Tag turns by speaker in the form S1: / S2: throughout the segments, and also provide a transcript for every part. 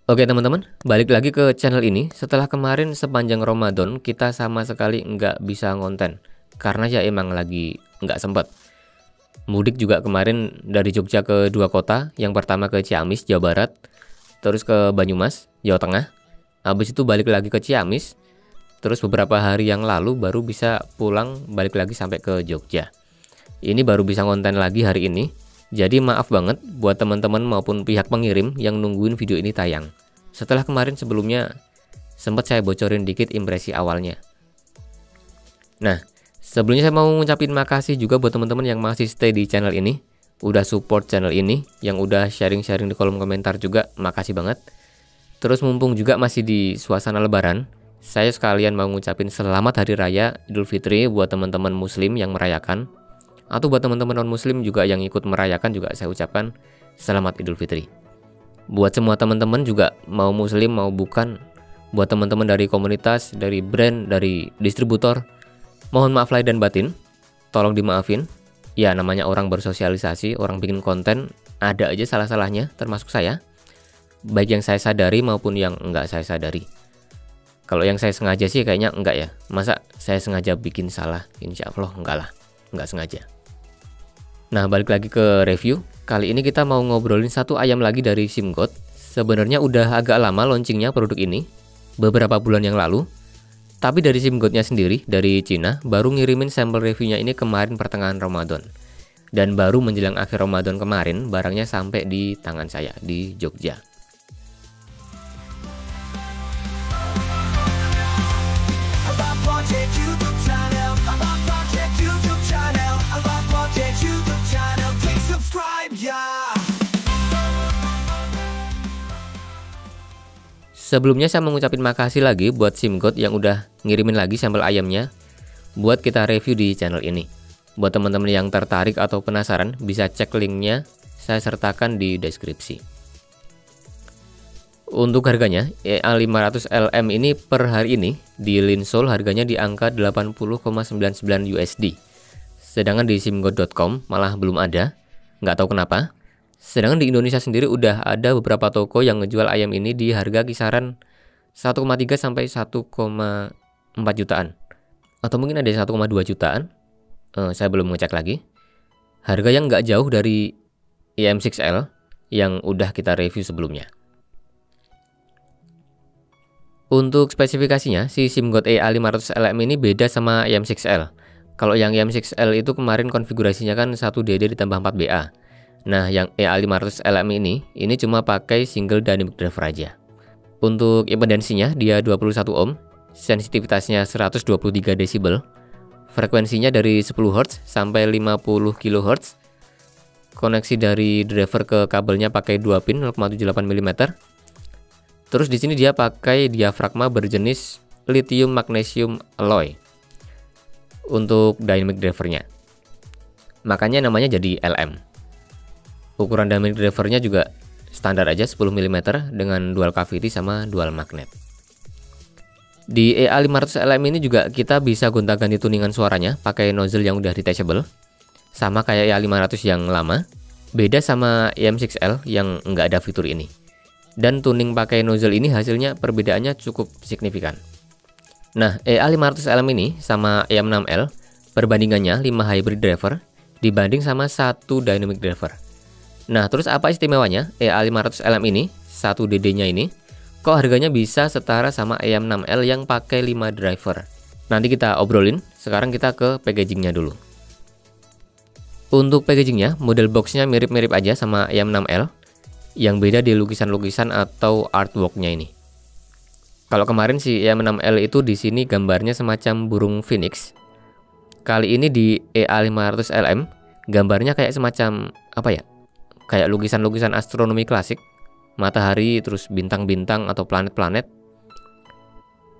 S1: Oke teman-teman, balik lagi ke channel ini. Setelah kemarin sepanjang Ramadan kita sama sekali nggak bisa ngonten karena ya emang lagi nggak sempet. Mudik juga kemarin dari Jogja ke dua kota. Yang pertama ke Ciamis, Jawa Barat, terus ke Banyumas, Jawa Tengah. Habis itu balik lagi ke Ciamis. Terus beberapa hari yang lalu baru bisa pulang balik lagi sampai ke Jogja. Ini baru bisa ngonten lagi hari ini. Jadi maaf banget buat teman-teman maupun pihak pengirim yang nungguin video ini tayang. Setelah kemarin sebelumnya sempat saya bocorin dikit impresi awalnya. Nah, sebelumnya saya mau ngucapin makasih juga buat teman-teman yang masih stay di channel ini, udah support channel ini, yang udah sharing-sharing di kolom komentar juga, makasih banget. Terus mumpung juga masih di suasana lebaran, saya sekalian mau ngucapin selamat Hari Raya Idul Fitri buat teman-teman muslim yang merayakan. Atau buat teman-teman non-muslim juga yang ikut merayakan juga saya ucapkan selamat Idul Fitri. Buat semua teman-teman juga mau muslim mau bukan, buat teman-teman dari komunitas, dari brand, dari distributor, mohon maaf lahir dan batin, tolong dimaafin. Ya namanya orang bersosialisasi, orang bikin konten, ada aja salah-salahnya termasuk saya. Baik yang saya sadari maupun yang enggak saya sadari. Kalau yang saya sengaja sih kayaknya enggak ya. Masa saya sengaja bikin salah? Insya Allah enggak lah, enggak sengaja. Nah, balik lagi ke review. Kali ini kita mau ngobrolin satu ayam lagi dari SIMGOT. Sebenarnya udah agak lama launchingnya produk ini, beberapa bulan yang lalu. Tapi dari SIMGOT-nya sendiri, dari Cina, baru ngirimin sampel reviewnya ini kemarin pertengahan Ramadan. Dan baru menjelang akhir Ramadan kemarin, barangnya sampai di tangan saya, di Jogja. Sebelumnya saya mengucapin makasih lagi buat SIMGOT yang udah ngirimin lagi sampel ayamnya buat kita review di channel ini. Buat teman-teman yang tertarik atau penasaran bisa cek linknya, saya sertakan di deskripsi. Untuk harganya, EA500LM ini per hari ini di Linsol harganya di angka 80,99 USD. Sedangkan di simgot.com malah belum ada, nggak tahu kenapa. Sedangkan di Indonesia sendiri udah ada beberapa toko yang ngejual ayam ini di harga kisaran 1,3 sampai 1,4 jutaan. Atau mungkin ada 1,2 jutaan. Saya belum ngecek lagi. Harga yang nggak jauh dari EM6L yang udah kita review sebelumnya. Untuk spesifikasinya, si SIMGOT EA500LM ini beda sama EM6L. Kalau yang EM6L itu kemarin konfigurasinya kan 1DD ditambah 4BA. Nah, yang EA500LM ini cuma pakai single dynamic driver aja. Untuk impedansinya dia 21 ohm, sensitivitasnya 123 desibel, frekuensinya dari 10 Hz sampai 50 kHz. Koneksi dari driver ke kabelnya pakai 2 pin 0,78 mm. Terus di sini dia pakai diafragma berjenis lithium magnesium alloy untuk dynamic drivernya. Makanya namanya jadi LM. Ukuran dynamic drivernya juga standar aja 10 mm dengan dual cavity sama dual magnet. Di EA500LM ini juga kita bisa gonta-ganti tuningan suaranya pakai nozzle yang udah detachable. Sama kayak EA500 yang lama, beda sama EM6L yang nggak ada fitur ini. Dan tuning pakai nozzle ini hasilnya perbedaannya cukup signifikan. Nah, EA500LM ini sama EM6L perbandingannya 5 hybrid driver dibanding sama 1 dynamic driver. Nah, terus apa istimewanya EA500LM ini, 1DD-nya ini, kok harganya bisa setara sama EM6L yang pakai 5 driver? Nanti kita obrolin, sekarang kita ke packagingnya dulu. Untuk packagingnya, model boxnya mirip-mirip aja sama EM6L, yang beda di lukisan-lukisan atau artworknya ini. Kalau kemarin si EM6L itu di sini gambarnya semacam burung phoenix. Kali ini di EA500LM, gambarnya kayak semacam, apa ya? Kayak lukisan-lukisan astronomi klasik, matahari, terus bintang-bintang atau planet-planet.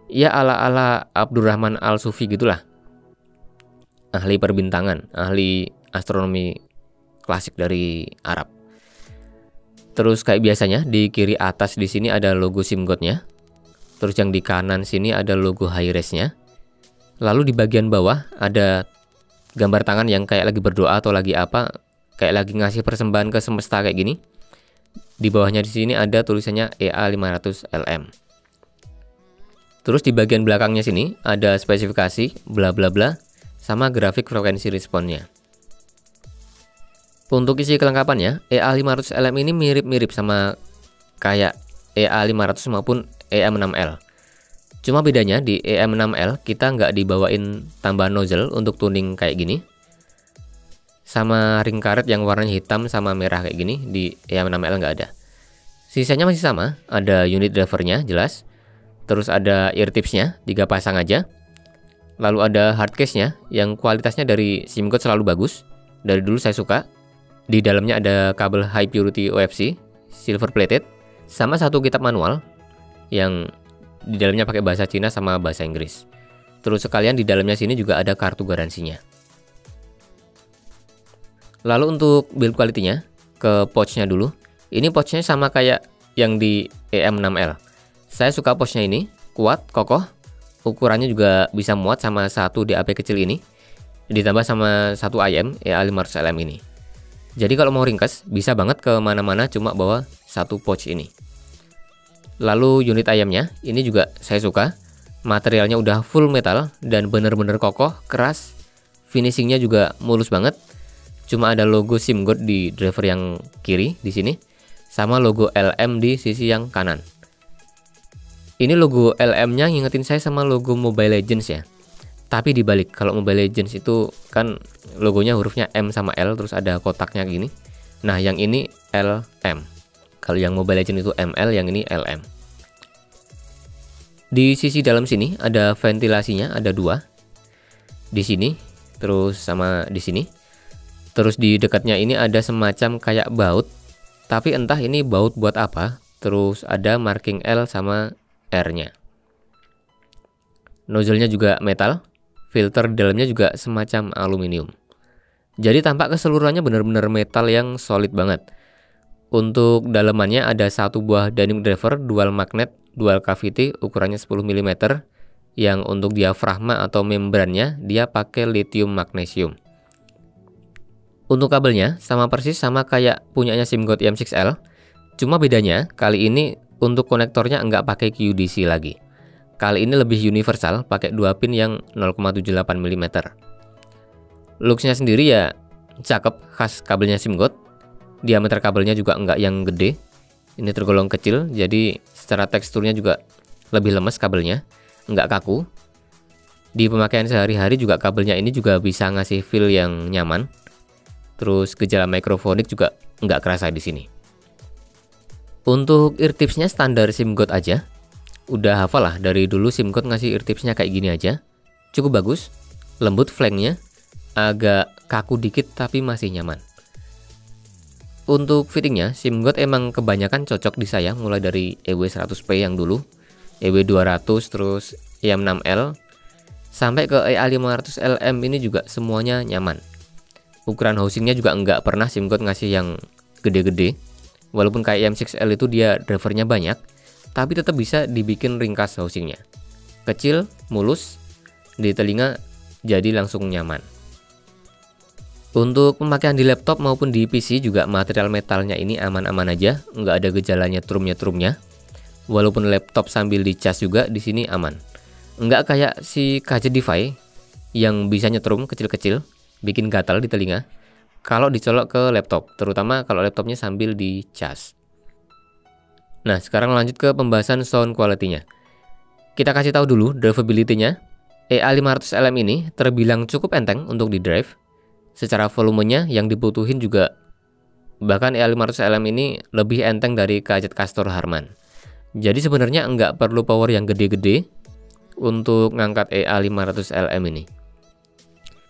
S1: Ya ala-ala Abdurrahman Al-Sufi gitulah. Ahli perbintangan, ahli astronomi klasik dari Arab. Terus kayak biasanya di kiri atas di sini ada logo SIMGOT-nya. Terus yang di kanan sini ada logo Hi-Res-nya. Lalu di bagian bawah ada gambar tangan yang kayak lagi berdoa atau lagi apa, kayak lagi ngasih persembahan ke semesta kayak gini. Di bawahnya di sini ada tulisannya EA500LM. Terus di bagian belakangnya sini ada spesifikasi bla bla bla sama grafik frekuensi responnya. Untuk isi kelengkapannya, EA500LM ini mirip-mirip sama kayak EA500 maupun EM6L. Cuma bedanya di EM6L kita nggak dibawain tambahan nozzle untuk tuning kayak gini, sama ring karet yang warnanya hitam sama merah kayak gini. Di EM6L nggak ada. Sisanya masih sama, ada unit drivernya jelas. Terus ada ear tipsnya, 3 pasang aja. Lalu ada hard case-nya yang kualitasnya dari SIMGOT selalu bagus. Dari dulu saya suka. Di dalamnya ada kabel high purity OFC, silver plated, sama 1 kitab manual yang di dalamnya pakai bahasa Cina sama bahasa Inggris. Terus sekalian di dalamnya sini juga ada kartu garansinya. Lalu untuk build quality-nya, ke pouch-nya dulu. Ini pouch-nya sama kayak yang di EM6L. Saya suka pouch-nya ini, kuat, kokoh, ukurannya juga bisa muat sama 1 DAP kecil ini, ditambah sama 1 IM EA500LM ini. Jadi kalau mau ringkas, bisa banget ke mana-mana cuma bawa 1 pouch ini. Lalu unit IM-nya, ini juga saya suka, materialnya udah full metal dan bener-bener kokoh, keras, finishingnya juga mulus banget. Cuma ada logo SIMGOT di driver yang kiri di sini, sama logo LM di sisi yang kanan. Ini logo LM-nya ngingetin saya sama logo Mobile Legends ya. Tapi dibalik, kalau Mobile Legends itu kan logonya hurufnya M sama L terus ada kotaknya gini. Nah, yang ini LM. Kalau yang Mobile Legends itu ML, yang ini LM. Di sisi dalam sini ada ventilasinya, ada 2. Di sini, terus sama di sini. Terus di dekatnya ini ada semacam kayak baut. Tapi entah ini baut buat apa. Terus ada marking L sama R-nya. Nozzle-nya juga metal, filter di dalamnya juga semacam aluminium. Jadi tampak keseluruhannya benar-benar metal yang solid banget. Untuk dalamannya ada 1 buah dynamic driver dual magnet, dual cavity, ukurannya 10 mm. Yang untuk diafragma atau membrannya dia pakai lithium magnesium. Untuk kabelnya sama persis sama kayak punyanya SIMGOT EM6L. Cuma bedanya kali ini untuk konektornya nggak pakai QDC lagi. Kali ini lebih universal, pakai 2 pin yang 0,78 mm. Looks-nya sendiri ya cakep, khas kabelnya SIMGOT. Diameter kabelnya juga nggak yang gede. Ini tergolong kecil, jadi secara teksturnya juga lebih lemes kabelnya, nggak kaku. Di pemakaian sehari-hari juga kabelnya ini juga bisa ngasih feel yang nyaman. Terus gejala mikrofonik juga nggak kerasa di sini. Untuk ear tipsnya standar SIMGOT aja. Udah hafal lah, dari dulu SIMGOT ngasih ear tipsnya kayak gini aja. Cukup bagus, lembut flanknya, agak kaku dikit tapi masih nyaman. Untuk fittingnya, SIMGOT emang kebanyakan cocok di saya, mulai dari EW100P yang dulu, EW200, terus EM6L, sampai ke EA500LM ini juga semuanya nyaman. Ukuran housingnya juga nggak pernah SIMGOT ngasih yang gede-gede. Walaupun kayak EM6L itu dia drivernya banyak, tapi tetap bisa dibikin ringkas housingnya. Kecil, mulus, di telinga jadi langsung nyaman. Untuk pemakaian di laptop maupun di PC juga material metalnya ini aman-aman aja, nggak ada gejalanya trumnya. Walaupun laptop sambil dicas juga di sini aman. Nggak kayak si KJ Defy yang bisa nyetrum kecil-kecil, bikin gatal di telinga kalau dicolok ke laptop, terutama kalau laptopnya sambil dicas. Nah, sekarang lanjut ke pembahasan sound quality-nya. Kita kasih tahu dulu drivability-nya. EA500LM ini terbilang cukup enteng untuk di drive. Secara volumenya yang dibutuhin juga, bahkan EA500LM ini lebih enteng dari KZ Castor Harman. Jadi sebenarnya nggak perlu power yang gede-gede untuk ngangkat EA500LM ini.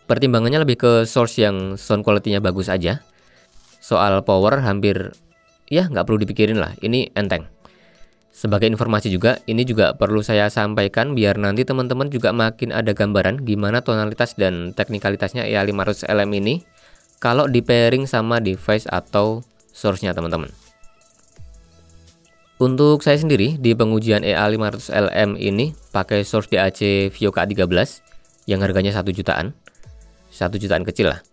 S1: Pertimbangannya lebih ke source yang sound quality-nya bagus aja. Soal power hampir ya nggak perlu dipikirin lah, ini enteng. Sebagai informasi juga, ini juga perlu saya sampaikan biar nanti teman-teman juga makin ada gambaran gimana tonalitas dan teknikalitasnya EA500LM ini kalau di pairing sama device atau source-nya teman-teman. Untuk saya sendiri di pengujian EA500LM ini pakai source DAC Vio K13 yang harganya 1 jutaan. 1 jutaan kecil lah.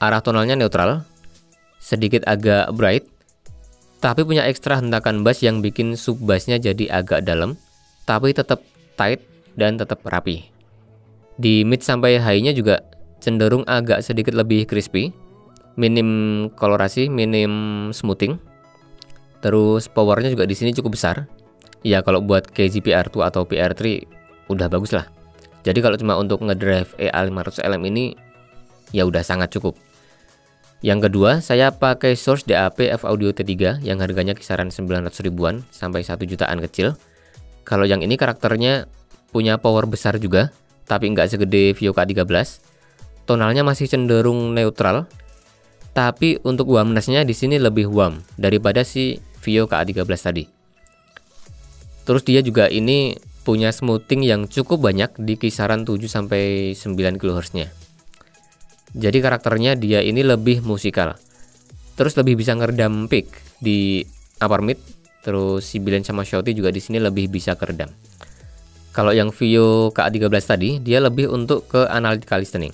S1: Arah tonalnya neutral, sedikit agak bright, tapi punya ekstra hentakan bass yang bikin sub bassnya jadi agak dalam, tapi tetap tight dan tetap rapi. Di mid sampai high-nya juga cenderung agak sedikit lebih crispy, minim kolorasi, minim smoothing. Terus powernya juga di sini cukup besar. Ya kalau buat KZ PR2 atau PR3 udah bagus lah. Jadi kalau cuma untuk ngedrive EA500LM ini ya udah sangat cukup. Yang kedua, saya pakai Source DAP F Audio T3 yang harganya kisaran 900 ribuan sampai 1 jutaan kecil. Kalau yang ini karakternya punya power besar juga, tapi nggak segede Vio K13. Tonalnya masih cenderung neutral, tapi untuk warmness-nya di sini lebih warm daripada si Vio K13 tadi. Terus dia juga ini punya smoothing yang cukup banyak di kisaran 7 sampai 9 kHz-nya. Jadi karakternya dia ini lebih musikal. Terus lebih bisa ngeredam peak di upper mid, terus si Sibilan sama Shouty juga di sini lebih bisa keredam. Kalau yang Vio K13 tadi dia lebih untuk ke analytical listening.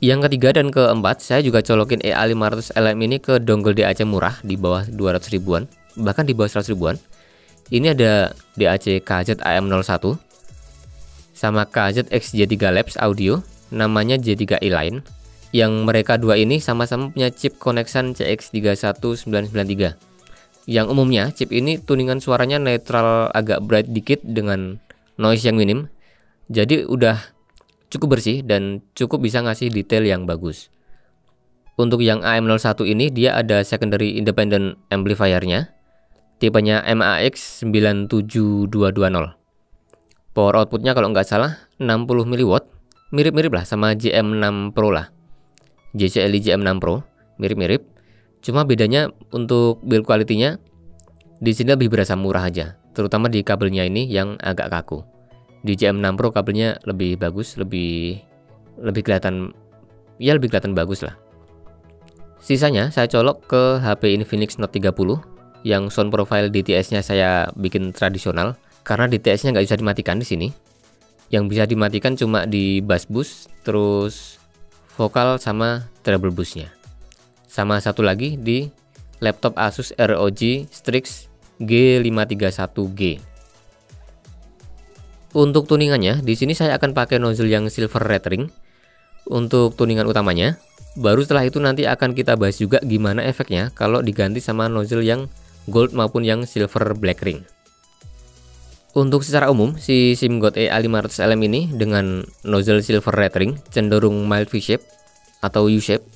S1: Yang ketiga dan keempat, saya juga colokin EA500LM ini ke dongle DAC murah di bawah 200 ribuan, bahkan di bawah 100 ribuan. Ini ada DAC KZ AM01 sama KZ XJ3 Labs Audio, namanya J3i Line, yang mereka dua ini sama-sama punya chip Conexant CX31993. Yang umumnya chip ini tuningan suaranya netral agak bright dikit dengan noise yang minim. Jadi udah cukup bersih dan cukup bisa ngasih detail yang bagus. Untuk yang AM01 ini dia ada secondary independent amplifiernya, tipenya MAX97220. Power outputnya kalau nggak salah 60 mW, mirip-mirip lah sama JM6 Pro lah. JCLI JM6 Pro, mirip-mirip. Cuma bedanya untuk build quality-nya di sini lebih berasa murah aja, terutama di kabelnya ini yang agak kaku. Di JM6 Pro kabelnya lebih bagus, lebih kelihatan, ya lebih kelihatan bagus lah. Sisanya saya colok ke HP Infinix Note 30 yang sound profile DTS-nya saya bikin tradisional karena DTS-nya nggak bisa dimatikan di sini. Yang bisa dimatikan cuma di bass boost, terus vokal sama treble boost-nya. Sama satu lagi di laptop Asus ROG Strix G531G. Untuk tuningannya, di sini saya akan pakai nozzle yang silver red ring untuk tuningan utamanya. Baru setelah itu nanti akan kita bahas juga gimana efeknya kalau diganti sama nozzle yang gold maupun yang silver black ring. Untuk secara umum, si SIMGOT EA500LM ini dengan nozzle silver red ring cenderung mild V-shape atau U-shape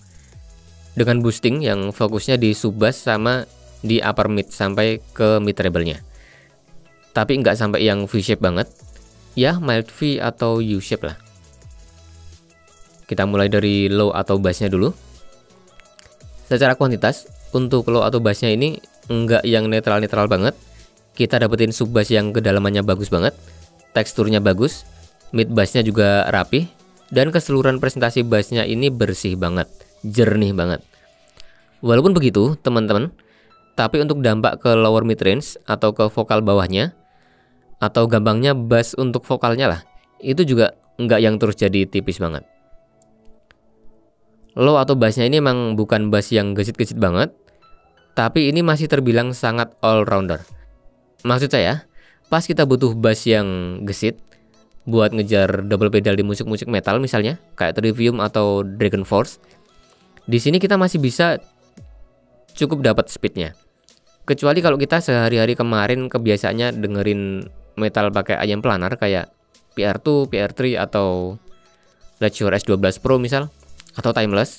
S1: dengan boosting yang fokusnya di sub bass sama di upper mid sampai ke mid treble-nya. Tapi nggak sampai yang V-shape banget. Ya, mild V atau U-shape lah. Kita mulai dari low atau bassnya dulu. Secara kuantitas, untuk low atau bassnya ini enggak yang netral-netral banget. Kita dapetin sub bass yang kedalamannya bagus banget, teksturnya bagus, mid bassnya juga rapi, dan keseluruhan presentasi bassnya ini bersih banget, jernih banget. Walaupun begitu, teman-teman, tapi untuk dampak ke lower mid range atau ke vokal bawahnya, atau gampangnya bass untuk vokalnya lah, itu juga nggak yang terus jadi tipis banget. Low atau bassnya ini emang bukan bass yang gesit-gesit banget, tapi ini masih terbilang sangat all-rounder. Maksud saya, pas kita butuh bass yang gesit, buat ngejar double pedal di musik-musik metal misalnya, kayak Trivium atau Dragon Force, di sini kita masih bisa cukup dapat speednya. Kecuali kalau kita sehari-hari kemarin kebiasaannya dengerin metal pakai ayam planar kayak PR2, PR3 atau Let Your S12 Pro misal, atau Timeless.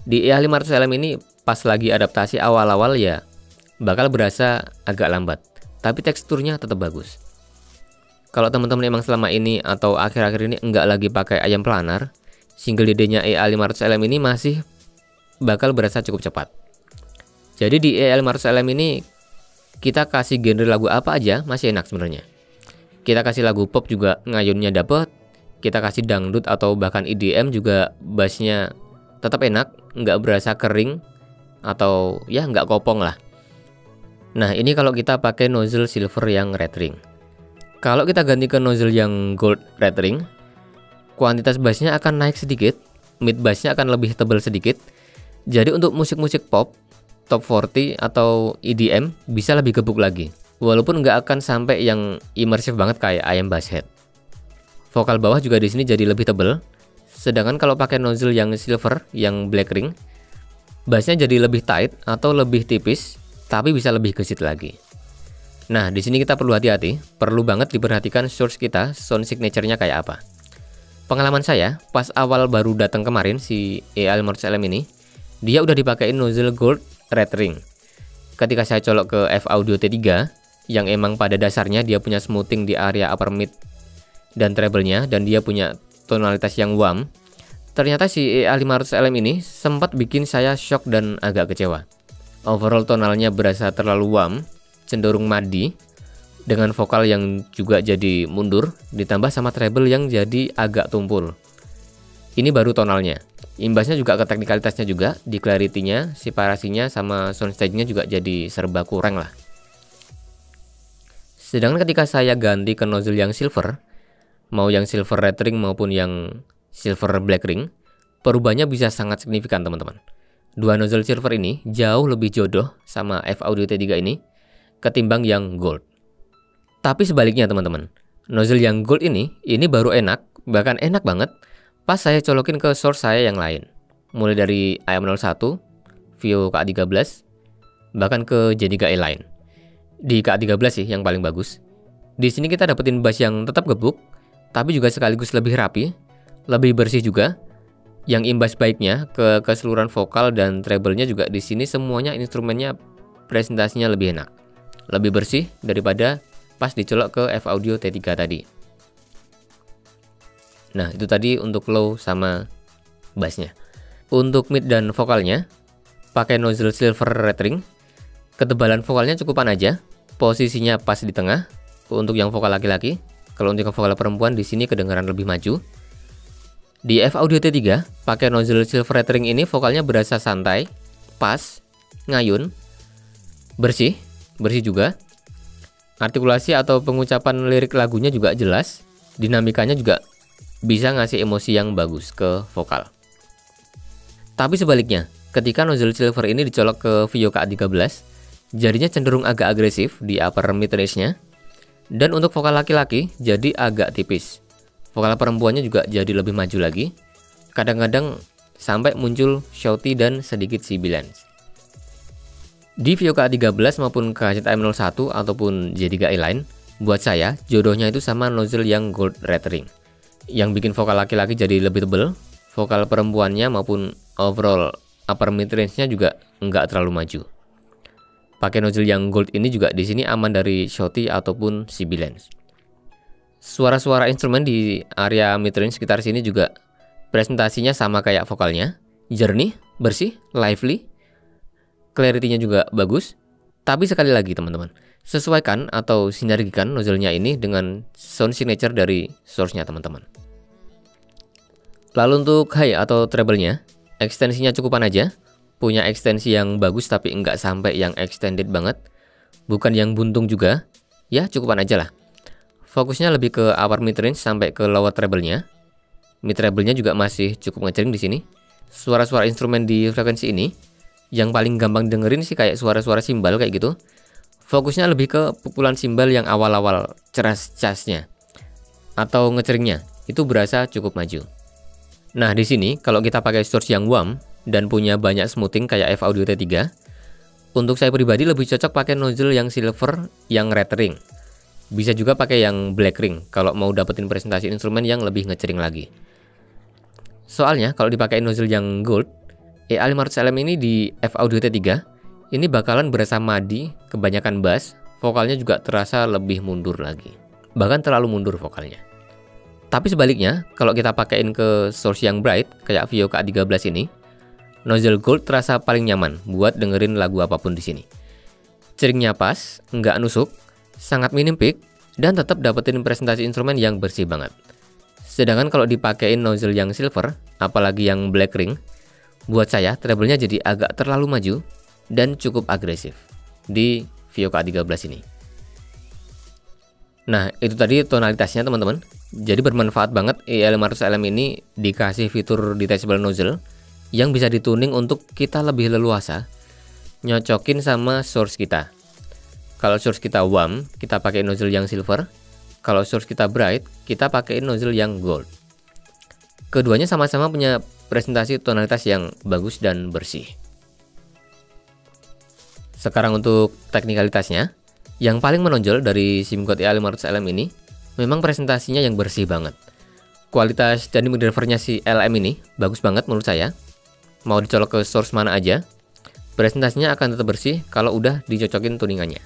S1: Di EA500LM ini pas lagi adaptasi awal-awal ya bakal berasa agak lambat, tapi teksturnya tetap bagus. Kalau teman-teman emang selama ini atau akhir-akhir ini enggak lagi pakai ayam planar, single DD-nya EA500LM ini masih bakal berasa cukup cepat. Jadi di EA500LM ini kita kasih genre lagu apa aja masih enak sebenarnya. Kita kasih lagu pop juga ngayunnya dapet, kita kasih dangdut atau bahkan EDM juga bassnya tetap enak, nggak berasa kering atau ya nggak kopong lah. Nah ini kalau kita pakai nozzle silver yang red ring. Kalau kita ganti ke nozzle yang gold red ring, kuantitas bassnya akan naik sedikit, mid bassnya akan lebih tebal sedikit. Jadi untuk musik-musik pop top 40 atau EDM bisa lebih gebuk lagi. Walaupun nggak akan sampai yang imersif banget kayak I Am Basshead. Vokal bawah juga di sini jadi lebih tebal. Sedangkan kalau pakai nozzle yang silver, yang black ring, bassnya jadi lebih tight atau lebih tipis, tapi bisa lebih gesit lagi. Nah, di sini kita perlu hati-hati, perlu banget diperhatikan source kita, sound signature-nya kayak apa. Pengalaman saya, pas awal baru datang kemarin si EA500LM ini, dia udah dipakein nozzle gold red ring. Ketika saya colok ke F Audio T3, yang emang pada dasarnya dia punya smoothing di area upper mid dan treble-nya, dan dia punya tonalitas yang warm, ternyata si EA500LM ini sempat bikin saya shock dan agak kecewa. Overall tonalnya berasa terlalu warm, cenderung madi, dengan vokal yang juga jadi mundur, ditambah sama treble yang jadi agak tumpul. Ini baru tonalnya. Imbasnya juga ke teknikalitasnya juga, di clarity-nya, separasinya, sama soundstage-nya juga jadi serba kurang lah. Sedangkan ketika saya ganti ke nozzle yang silver, mau yang silver red ring maupun yang silver black ring, perubahannya bisa sangat signifikan teman-teman. Dua nozzle silver ini jauh lebih jodoh sama F Audio T3 ini ketimbang yang gold. Tapi sebaliknya teman-teman, nozzle yang gold ini baru enak, bahkan enak banget pas saya colokin ke source saya yang lain. Mulai dari AM01, Vio KA13, bahkan ke J3E lain. Di KA13 sih yang paling bagus. Di sini kita dapetin bass yang tetap gebuk, tapi juga sekaligus lebih rapi, lebih bersih juga. Yang imbas baiknya ke keseluruhan vokal dan treble-nya juga di sini semuanya instrumennya presentasinya lebih enak, lebih bersih daripada pas dicolok ke F Audio T3 tadi. Nah, itu tadi untuk low sama bassnya. Untuk mid dan vokalnya, pakai nozzle silver red ring. Ketebalan vokalnya cukupan aja, posisinya pas di tengah. Untuk yang vokal laki-laki, kalau untuk yang vokal perempuan di sini kedengaran lebih maju. Di F Audio T3, pakai nozzle silver red ring ini vokalnya berasa santai, pas, ngayun, bersih juga. Artikulasi atau pengucapan lirik lagunya juga jelas, dinamikanya juga bisa ngasih emosi yang bagus ke vokal. Tapi sebaliknya, ketika nozzle silver ini dicolok ke Vio KA13, jadinya cenderung agak agresif di upper mid range-nya, dan untuk vokal laki-laki jadi agak tipis. Vokal perempuannya juga jadi lebih maju lagi, kadang-kadang sampai muncul shouty dan sedikit sibilance. Di Vio KA13 maupun KZM01 ataupun J3E lain, buat saya jodohnya itu sama nozzle yang gold red ring, yang bikin vokal laki-laki jadi lebih tebal, vokal perempuannya maupun overall upper mid range-nya juga nggak terlalu maju. Pakai nozzle yang gold ini juga di sini aman dari shouty ataupun sibilance. Suara-suara instrumen di area mid range sekitar sini juga presentasinya sama kayak vokalnya, jernih, bersih, lively. Clarity-nya juga bagus, tapi sekali lagi teman-teman, sesuaikan atau sinergikan nozzle-nya ini dengan sound signature dari source-nya teman-teman. Lalu untuk high atau treble-nya, ekstensinya cukupan aja, punya ekstensi yang bagus tapi enggak sampai yang extended banget, bukan yang buntung juga, ya cukupan aja lah. Fokusnya lebih ke upper mid range sampai ke lower treble-nya. Mid treble-nya juga masih cukup ngecering di sini. Suara-suara instrumen di frekuensi ini yang paling gampang dengerin sih kayak suara-suara simbal kayak gitu. Fokusnya lebih ke pukulan simbal yang awal-awal ceras casnya atau ngeceringnya, itu berasa cukup maju. Nah, di sini kalau kita pakai source yang warm dan punya banyak smoothing kayak F Audio T3, untuk saya pribadi lebih cocok pakai nozzle yang silver yang red ring. Bisa juga pakai yang black ring kalau mau dapetin presentasi instrumen yang lebih ngecering lagi. Soalnya kalau dipakai nozzle yang gold, EA500LM ini di F Audio T3 ini bakalan berasa madi, kebanyakan bass, vokalnya juga terasa lebih mundur lagi. Bahkan terlalu mundur vokalnya. Tapi sebaliknya, kalau kita pakein ke source yang bright kayak Vio KA13 ini, nozzle gold terasa paling nyaman buat dengerin lagu apapun di sini. Ceringnya pas, nggak nusuk, sangat minim peak, dan tetap dapetin presentasi instrumen yang bersih banget. Sedangkan kalau dipakein nozzle yang silver, apalagi yang black ring, buat saya treble-nya jadi agak terlalu maju dan cukup agresif di Vio KA13 ini. Nah, itu tadi tonalitasnya teman-teman. Jadi bermanfaat banget EA500LM ini dikasih fitur detachable nozzle yang bisa dituning untuk kita lebih leluasa nyocokin sama source kita. Kalau source kita warm, kita pakai nozzle yang silver. Kalau source kita bright, kita pakai nozzle yang gold. Keduanya sama-sama punya presentasi tonalitas yang bagus dan bersih. Sekarang untuk teknikalitasnya, yang paling menonjol dari SIMGOAT EA500LM ini memang presentasinya yang bersih banget. Kualitas dynamic drivernya si LM ini bagus banget menurut saya. Mau dicolok ke source mana aja, presentasinya akan tetap bersih kalau udah dicocokin tuningannya.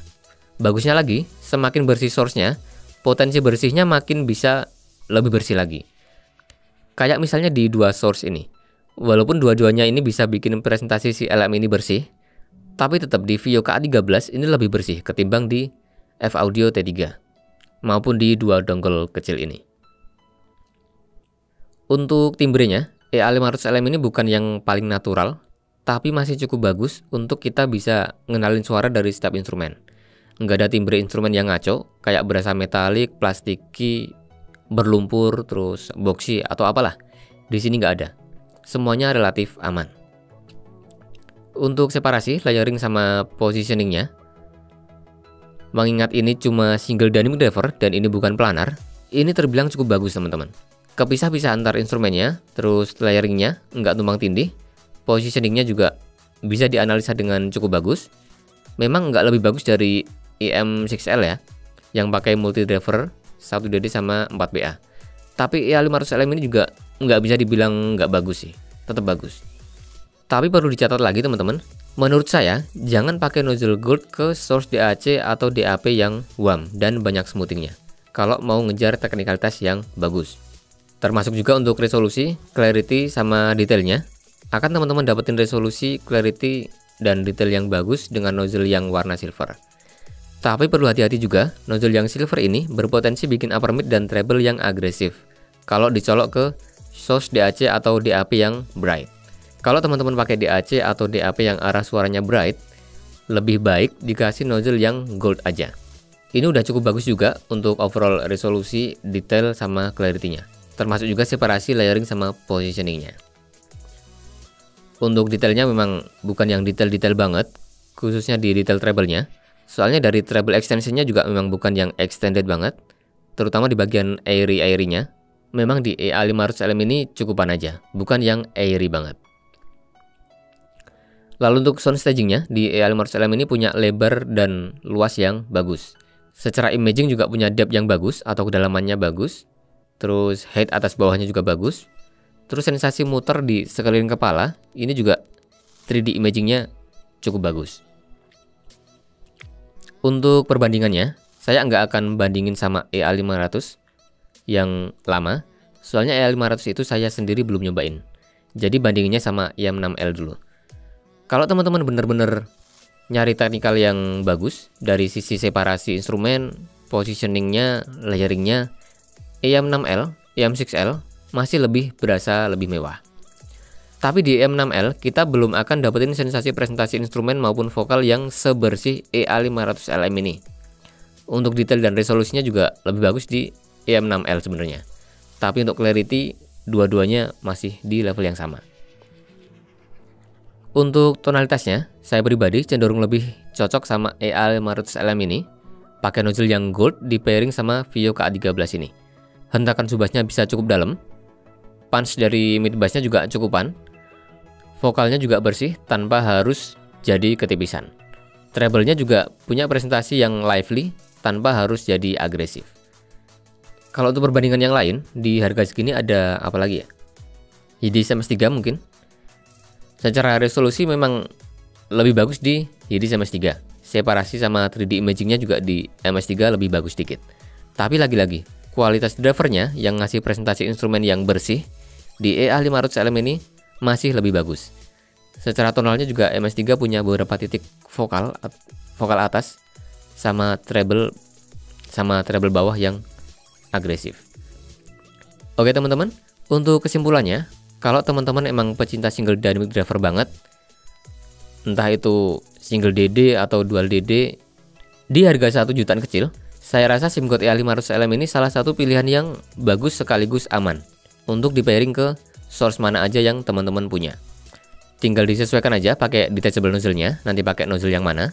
S1: Bagusnya lagi, semakin bersih source-nya, potensi bersihnya makin bisa lebih bersih lagi. Kayak misalnya di dua source ini. Walaupun dua-duanya ini bisa bikin presentasi si LM ini bersih, tapi tetap di Vio KA13 ini lebih bersih ketimbang di F-Audio T3 maupun di dua dongle kecil ini. Untuk timbrenya, EA500LM ini bukan yang paling natural, tapi masih cukup bagus untuk kita bisa ngenalin suara dari setiap instrumen. Nggak ada timbre instrumen yang ngaco, kayak berasa metalik, plastiki, berlumpur, terus boxy atau apalah. Di sini nggak ada. Semuanya relatif aman. Untuk separasi, layering sama positioningnya, mengingat ini cuma single dynamic driver dan ini bukan planar, ini terbilang cukup bagus teman-teman. Kepisah-pisah antar instrumennya, terus layeringnya nggak tumpang tindih, positioningnya juga bisa dianalisa dengan cukup bagus. Memang nggak lebih bagus dari EM6L ya, yang pakai multi driver 1DD sama 4BA. Tapi EA500LM ini juga nggak bisa dibilang nggak bagus sih, tetap bagus. Tapi perlu dicatat lagi teman-teman, menurut saya jangan pakai nozzle gold ke source DAC atau DAP yang warm dan banyak smoothingnya kalau mau ngejar teknikalitas yang bagus. Termasuk juga untuk resolusi, clarity, sama detailnya. Akan teman-teman dapetin resolusi, clarity, dan detail yang bagus dengan nozzle yang warna silver. Tapi perlu hati-hati juga, nozzle yang silver ini berpotensi bikin upper mid dan treble yang agresif kalau dicolok ke source DAC atau DAP yang bright. Kalau teman-teman pakai DAC atau DAP yang arah suaranya bright, lebih baik dikasih nozzle yang gold aja. Ini udah cukup bagus juga untuk overall resolusi, detail, sama clarity-nya. Termasuk juga separasi, layering, sama positioningnya. Untuk detailnya memang bukan yang detail-detail banget, khususnya di detail treble-nya. Soalnya dari treble extension-nya juga memang bukan yang extended banget, terutama di bagian airy-airy-nya. Memang di EA500LM ini cukupan aja, bukan yang airy banget. Lalu untuk sound stagingnya, di EA500LM ini punya lebar dan luas yang bagus. Secara imaging juga punya depth yang bagus atau kedalamannya bagus. Terus height atas bawahnya juga bagus. Terus sensasi muter di sekeliling kepala, ini juga 3D imagingnya cukup bagus. Untuk perbandingannya, saya nggak akan bandingin sama EA500 yang lama. Soalnya EA500 itu saya sendiri belum nyobain. Jadi bandinginnya sama EM6L dulu. Kalau teman-teman bener-bener nyari teknikal yang bagus dari sisi separasi instrumen, positioningnya, layeringnya, EM6L, EM6L masih lebih berasa lebih mewah. Tapi di EM6L kita belum akan dapetin sensasi presentasi instrumen maupun vokal yang sebersih EA500LM ini. Untuk detail dan resolusinya juga lebih bagus di EM6L sebenarnya. Tapi untuk clarity, dua-duanya masih di level yang sama. Untuk tonalitasnya, saya pribadi cenderung lebih cocok sama EA500LM ini. Pakai nozzle yang gold di pairing sama Vio KA13 ini. Hentakan subbassnya bisa cukup dalam. Punch dari mid bassnya juga cukupan. Vokalnya juga bersih tanpa harus jadi ketipisan. Treble-nya juga punya presentasi yang lively tanpa harus jadi agresif. Kalau untuk perbandingan yang lain, di harga segini ada apa lagi ya? Yidis MS3 mungkin. Secara resolusi memang lebih bagus di Yidis MS3. Separasi sama 3D imagingnya juga di MS3 lebih bagus dikit. Tapi lagi-lagi, kualitas drivernya yang ngasih presentasi instrumen yang bersih di EA500LM ini masih lebih bagus. Secara tonalnya juga MS3 punya beberapa titik vokal atas sama treble bawah yang agresif. Oke teman-teman, untuk kesimpulannya, kalau teman-teman emang pecinta single dynamic driver banget, entah itu single DD atau dual DD di harga 1 jutaan kecil, saya rasa SIMGOAT EA500LM ini salah satu pilihan yang bagus sekaligus aman untuk di pairing ke source mana aja yang teman-teman punya. tinggal disesuaikan aja pakai detachable nozzle-nya, nanti pakai nozzle yang mana.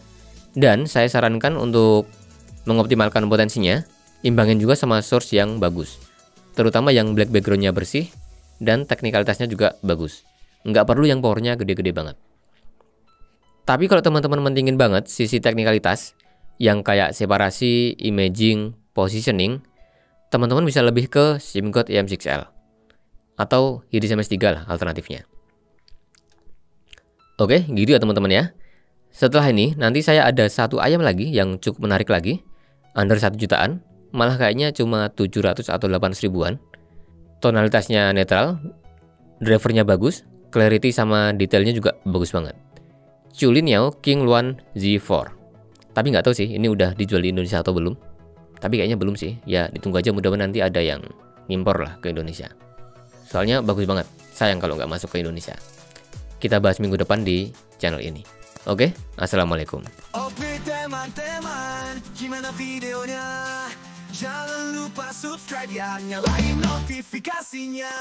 S1: Dan saya sarankan untuk mengoptimalkan potensinya, imbangin juga sama source yang bagus. Terutama yang black background-nya bersih dan teknikalitasnya juga bagus. Nggak perlu yang powernya gede-gede banget. Tapi kalau teman-teman mentingin banget sisi teknikalitas, yang kayak separasi, imaging, positioning, teman-teman bisa lebih ke SIMGOT EM6L. Atau Hiris MS3 lah alternatifnya. Oke, gitu ya teman-teman ya. Setelah ini, nanti saya ada satu ayam lagi yang cukup menarik lagi. Under 1 jutaan, malah kayaknya cuma 700 atau 800 ribuan. Tonalitasnya netral, drivernya bagus, clarity sama detailnya juga bagus banget. Chulinhao King Luan Z4. Tapi nggak tahu sih, ini udah dijual di Indonesia atau belum. Tapi kayaknya belum sih, ya ditunggu aja, mudah-mudahan nanti ada yang ngimpor lah ke Indonesia. Soalnya bagus banget, sayang kalau nggak masuk ke Indonesia. Kita bahas minggu depan di channel ini. Oke, assalamualaikum.
S2: Oke teman-teman, gimana videonya? Jangan lupa subscribe ya, nyalain notifikasinya.